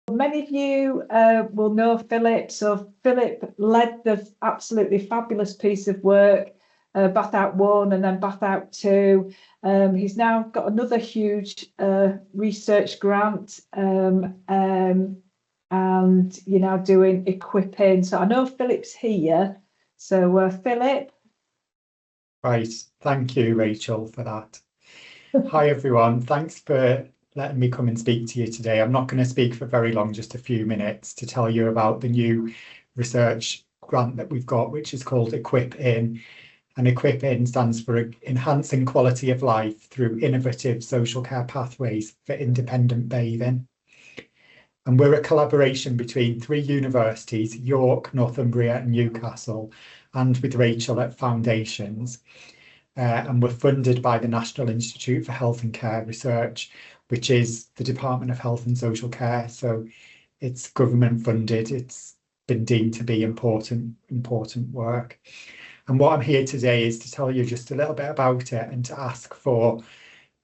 Many of you will know Philip. So Philip led the absolutely fabulous piece of work, Bath Out 1 and then Bath Out 2. He's now got another huge research grant, and you're now doing equipping. So I know Philip's here. So Philip. Right, thank you, Rachel, for that. Hi, everyone. Thanks for letting me come and speak to you today. I'm not going to speak for very long, just a few minutes, to tell you about the new research grant that we've got, which is called Equip In. And Equip In stands for Enhancing Quality of Life Through Innovative Social Care Pathways for Independent Bathing. And we're a collaboration between 3 universities, York, Northumbria and Newcastle, and with Rachel at Foundations. And we're funded by the National Institute for Health and Care Research, which is the Department of Health and Social Care. So it's government funded. It's been deemed to be important work. And what I'm here today is to tell you just a little bit about it and to ask for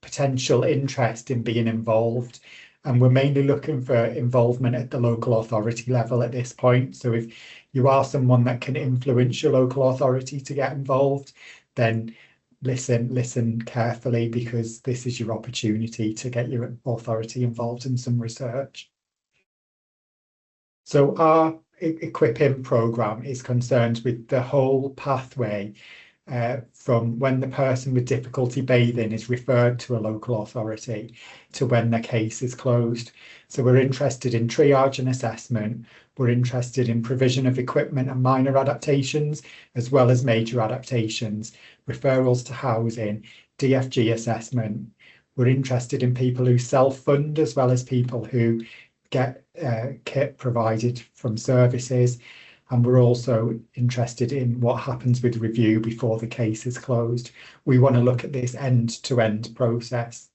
potential interest in being involved. And we're mainly looking for involvement at the local authority level at this point. So if you are someone that can influence your local authority to get involved, then listen carefully, because this is your opportunity to get your authority involved in some research. So our Equipping programme is concerned with the whole pathway from when the person with difficulty bathing is referred to a local authority to when their case is closed. So we're interested in triage and assessment. We're interested in provision of equipment and minor adaptations, as well as major adaptations, referrals to housing, DFG assessment. We're interested in people who self-fund, as well as people who get kit provided from services. And we're also interested in what happens with review before the case is closed. We want to look at this end-to-end process.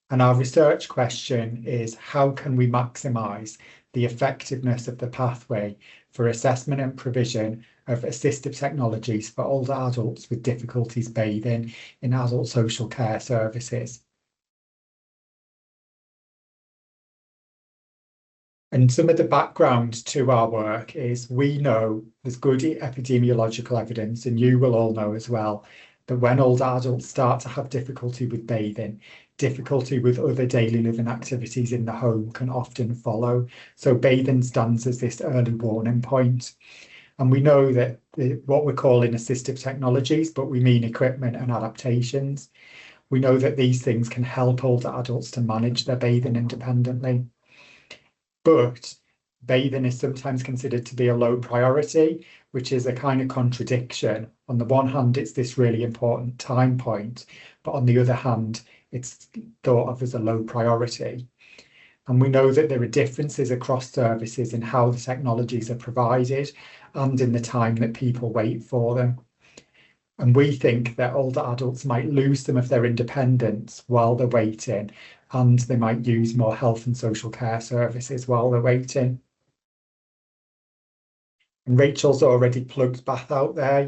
And our research question is, how can we maximise the effectiveness of the pathway for assessment and provision of assistive technologies for older adults with difficulties bathing in adult social care services? And some of the background to our work is, we know there's good epidemiological evidence, and you will all know as well, that when older adults start to have difficulty with bathing, difficulty with other daily living activities in the home can often follow. So bathing stands as this early warning point. And we know that what we're calling assistive technologies, but we mean equipment and adaptations. We know that these things can help older adults to manage their bathing independently. But bathing is sometimes considered to be a low priority, which is a kind of contradiction. On the one hand, it's this really important time point, but on the other hand, it's thought of as a low priority. And we know that there are differences across services in how the technologies are provided and in the time that people wait for them. And we think that older adults might lose some of their independence while they're waiting, and they might use more health and social care services while they're waiting. And Rachel's already plugged Bath Out there.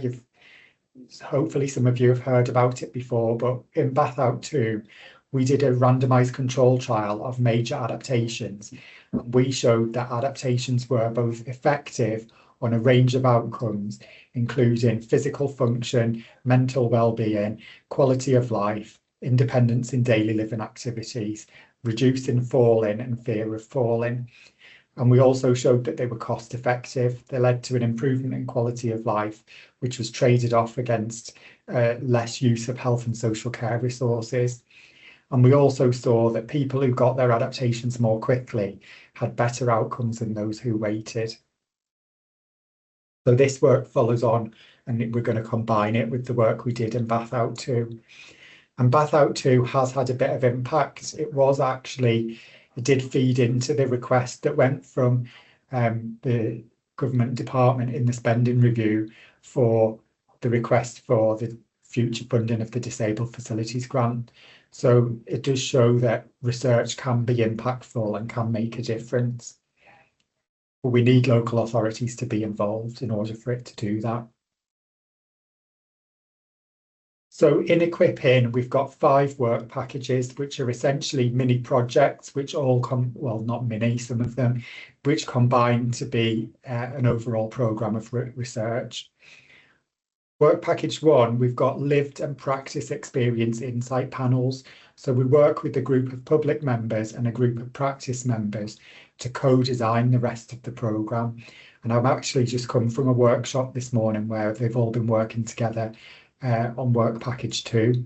Hopefully some of you have heard about it before, but in Bath Out 2, we did a randomised control trial of major adaptations. We showed that adaptations were both effective on a range of outcomes, including physical function, mental well-being, quality of life, independence in daily living activities, reducing falling and fear of falling. And we also showed that they were cost effective. They led to an improvement in quality of life, which was traded off against less use of health and social care resources. And we also saw that people who got their adaptations more quickly had better outcomes than those who waited. So this work follows on, and we're going to combine it with the work we did in Bath Out 2. And Bath Out 2 has had a bit of impact. It did feed into the request that went from the government department in the spending review for the request for the future funding of the Disabled Facilities Grant. So it does show that research can be impactful and can make a difference. But we need local authorities to be involved in order for it to do that. So in equipping, we've got 5 work packages, which are essentially mini projects, which all come, well, not mini, some of them, which combine to be an overall programme of research. Work package 1, we've got lived and practice experience insight panels. So we work with a group of public members and a group of practice members to co-design the rest of the programme. And I've actually just come from a workshop this morning where they've all been working together on work package 2.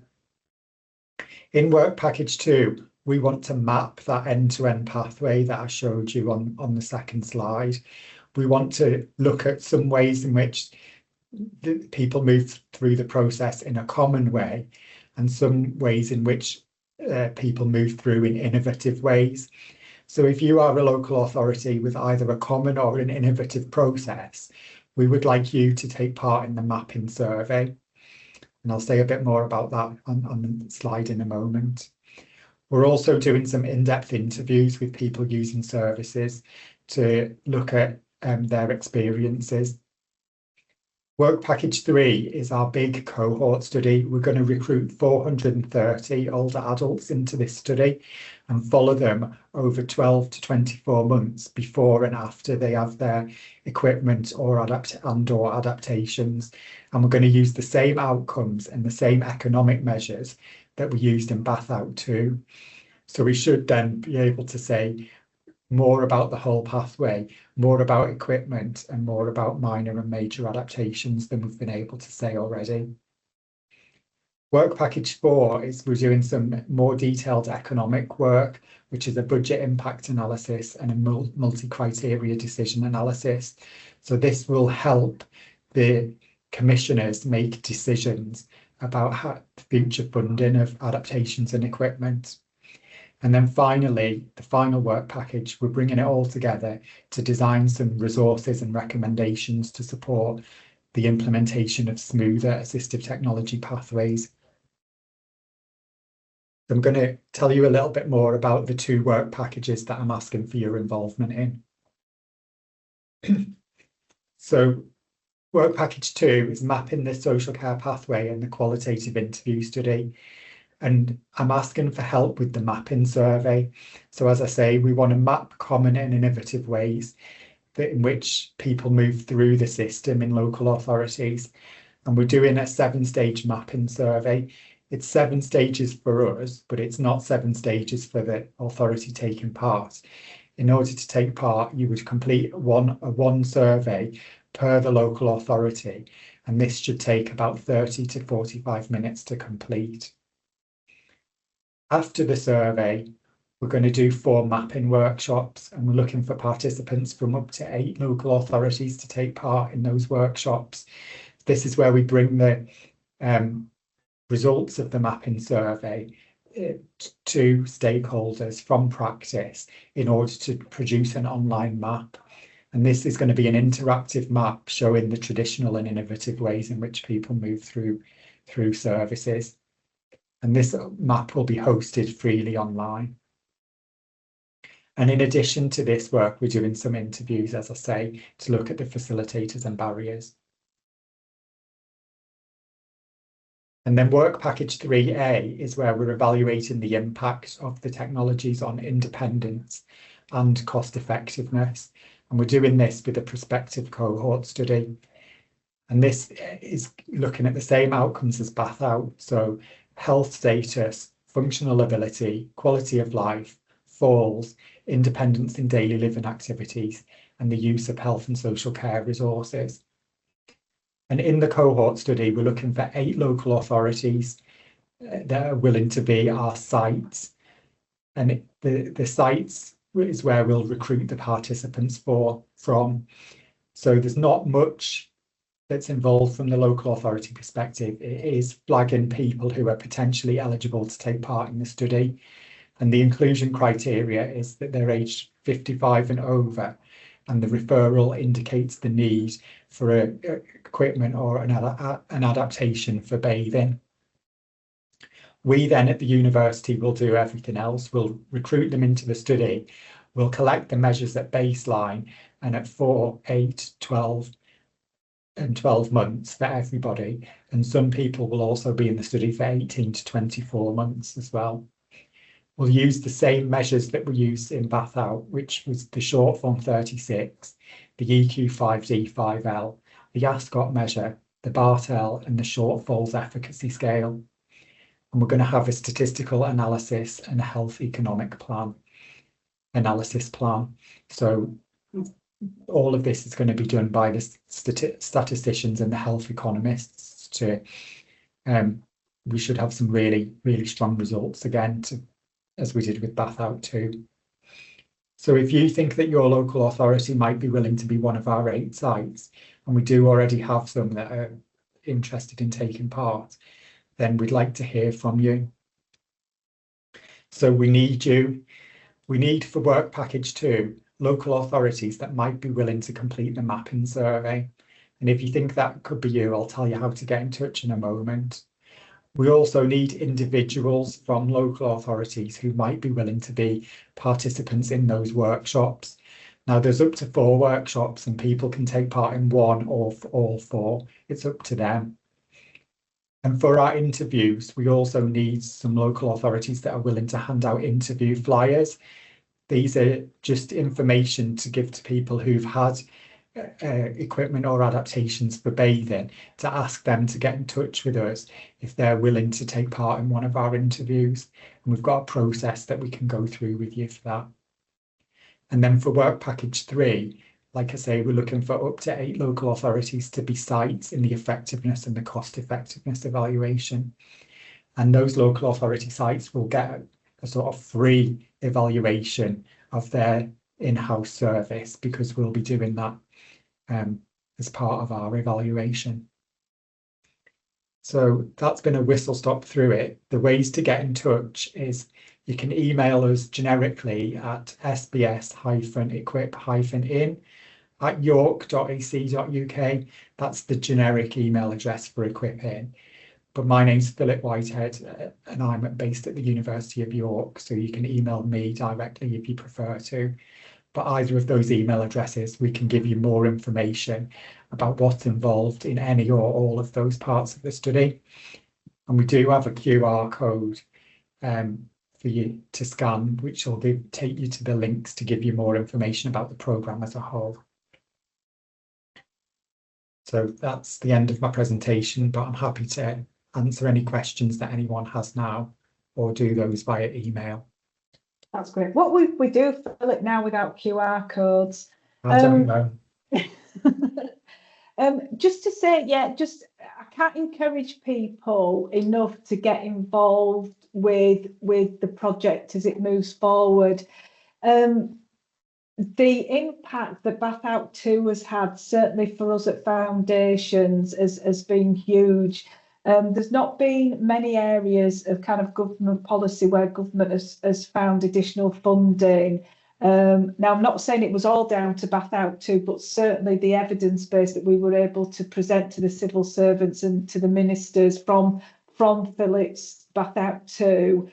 In work package 2, we want to map that end-to-end pathway that I showed you on the second slide. We want to look at some ways in which people move through the process in a common way and some ways in which people move through in innovative ways. So if you are a local authority with either a common or an innovative process, we would like you to take part in the mapping survey. And I'll say a bit more about that on the slide in a moment. We're also doing some in-depth interviews with people using services to look at their experiences. Work package 3 is our big cohort study. We're going to recruit 430 older adults into this study and follow them over 12 to 24 months before and after they have their equipment or adaptations. And we're going to use the same outcomes and the same economic measures that we used in Bath Out 2. So we should then be able to say more about the whole pathway, more about equipment, and more about minor and major adaptations than we've been able to say already. Work package 4 is we're doing some more detailed economic work, which is a budget impact analysis and a multi-criteria decision analysis. So this will help the commissioners make decisions about future funding of adaptations and equipment. And then finally, the final work package, we're bringing it all together to design some resources and recommendations to support the implementation of smoother assistive technology pathways. I'm going to tell you a little bit more about the 2 work packages that I'm asking for your involvement in. So work package 2 is mapping the social care pathway and the qualitative interview study. And I'm asking for help with the mapping survey. So as I say, we want to map common and innovative ways in which people move through the system in local authorities. And we're doing a 7-stage mapping survey. It's 7 stages for us, but it's not 7 stages for the authority taking part. In order to take part, you would complete one survey per the local authority, and this should take about 30 to 45 minutes to complete. After the survey, we're going to do 4 mapping workshops, and we're looking for participants from up to 8 local authorities to take part in those workshops. This is where we bring the results of the mapping survey to stakeholders from practice in order to produce an online map. And this is going to be an interactive map showing the traditional and innovative ways in which people move through services. And this map will be hosted freely online. And in addition to this work, we're doing some interviews, as I say, to look at the facilitators and barriers. And then work package 3A is where we're evaluating the impact of the technologies on independence and cost effectiveness. And we're doing this with a prospective cohort study. And this is looking at the same outcomes as Bath Out. So health status, functional ability, quality of life, falls, independence in daily living activities, and the use of health and social care resources. And in the cohort study, we're looking for 8 local authorities that are willing to be our sites. And the sites is where we'll recruit the participants from. So there's not much that's involved from the local authority perspective. It is flagging people who are potentially eligible to take part in the study. And the inclusion criteria is that they're aged 55 and over, and the referral indicates the need for equipment or an adaptation for bathing. We then at the university will do everything else. We'll recruit them into the study. We'll collect the measures at baseline, and at 4, 8, 12, and 12 months for everybody. And some people will also be in the study for 18 to 24 months as well. We'll use the same measures that we used in Bath Out, which was the short form 36, the EQ5D5L, the Ascot measure, the Bartell, and the shortfalls efficacy scale. And we're going to have a statistical analysis and a health economic analysis plan. So all of this is going to be done by the statisticians and the health economists. We should have some really, really strong results again, as we did with Bath Out 2. So if you think that your local authority might be willing to be one of our 8 sites, and we do already have some that are interested in taking part, then we'd like to hear from you. So we need for work package 2, local authorities that might be willing to complete the mapping survey. And if you think that could be you, I'll tell you how to get in touch in a moment. We also need individuals from local authorities who might be willing to be participants in those workshops. Now, there's up to 4 workshops and people can take part in 1 or all 4. It's up to them. And for our interviews, we also need some local authorities that are willing to hand out interview flyers. These are just information to give to people who've had equipment or adaptations for bathing, to ask them to get in touch with us if they're willing to take part in one of our interviews. And we've got a process that we can go through with you for that. And then for work package 3, like I say, we're looking for up to 8 local authorities to be sites in the effectiveness and the cost effectiveness evaluation. And those local authority sites will get a sort of free evaluation of their in-house service, because we'll be doing that as part of our evaluation. So that's been a whistle stop through it. The ways to get in touch is you can email us generically at sbs-equip-in@york.ac.uk. That's the generic email address for Equip-in. But my name's Phillip Whitehead and I'm based at the University of York, so you can email me directly if you prefer to. But either of those email addresses, we can give you more information about what's involved in any or all of those parts of the study. And we do have a QR code for you to scan, which will take you to the links to give you more information about the programme as a whole. So that's the end of my presentation, but I'm happy to answer any questions that anyone has now, or do those via email. That's great. What would we do, Philip, now without QR codes? I don't know. Just to say, I can't encourage people enough to get involved with the project as it moves forward. The impact that Bath Out 2 has had, certainly for us at Foundations, has been huge. There's not been many areas of kind of government policy where government has found additional funding. Now, I'm not saying it was all down to Bath Out 2, but certainly the evidence base that we were able to present to the civil servants and to the ministers from Phillip's Bath Out 2,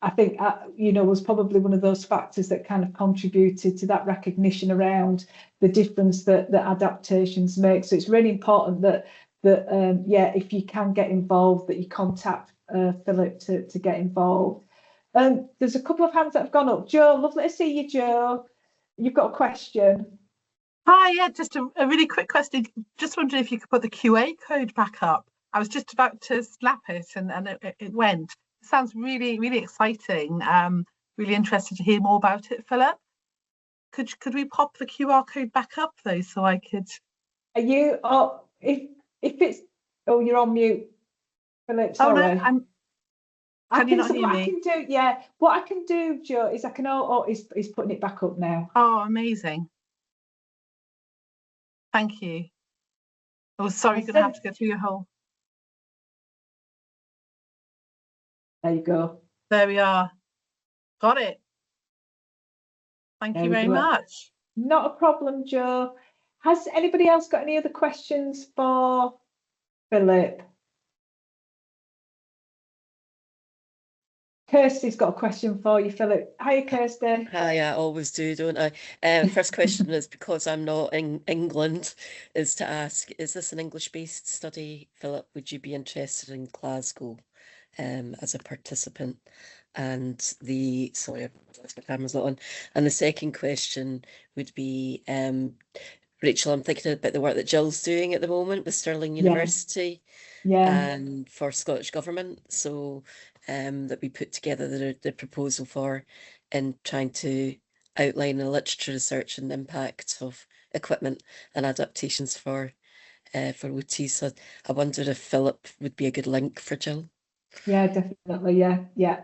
I think, was probably one of those factors that kind of contributed to that recognition around the difference that adaptations make. So it's really important that if you can get involved, that you contact Phillip to get involved. There's a couple of hands that have gone up. Joe, lovely to see you, Joe. You've got a question. Hi, yeah, just a really quick question. Just wondering if you could put the QA code back up. I was just about to slap it and it went. It sounds really, really exciting. Really interested to hear more about it, Philip. Could we pop the QR code back up though, so I could? Are you? Oh, if it's. Oh, you're on mute, Philip. Sorry. Oh no, can you not hear me? I can do, what I can do, Joe, is I can. He's putting it back up now. Oh, amazing. Thank you. Oh, sorry, you're gonna have to go through your whole. There you go. There we are. Got it. Thank you very much. Not a problem, Joe. Has anybody else got any other questions for Philip? Kirsty's got a question for you, Philip. Hiya, Kirsty. Hi, I always do, don't I? First question is, because I'm not in England, is to ask, is this an English-based study? Philip, would you be interested in Glasgow as a participant? And sorry, my camera's not on. And the second question would be, Rachel, I'm thinking about the work that Jill's doing at the moment with Stirling University. And for Scottish Government, so that we put together the proposal for in trying to outline the literature research and impact of equipment and adaptations for OT. So I wondered if Philip would be a good link for Jill. Yeah, definitely. Yeah.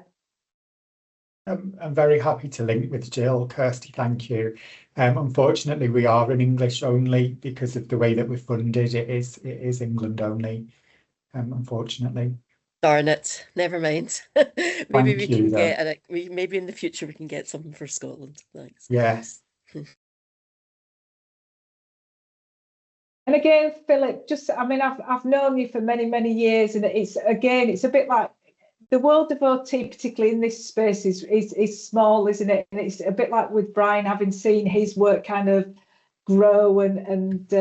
I'm very happy to link with Jill. Kirsty, thank you. Unfortunately, we are in English only because of the way that we're funded. It is England only. Unfortunately. Darn it, never mind. Maybe we can get maybe in the future we can get something for Scotland. Thanks. Yes. And again, Philip, I've known you for many years, and it's a bit like the world of OT, particularly in this space, is small, isn't it? And it's a bit like with Brian, having seen his work kind of grow and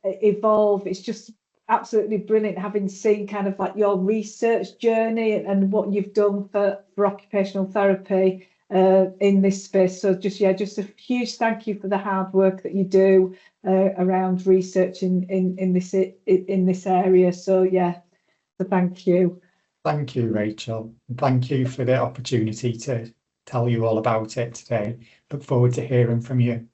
evolve. It's just absolutely brilliant having seen kind of like your research journey and what you've done for occupational therapy in this space. So just a huge thank you for the hard work that you do around research in this area. So thank you. Thank you, Rachel. And thank you for the opportunity to tell you all about it today. Look forward to hearing from you.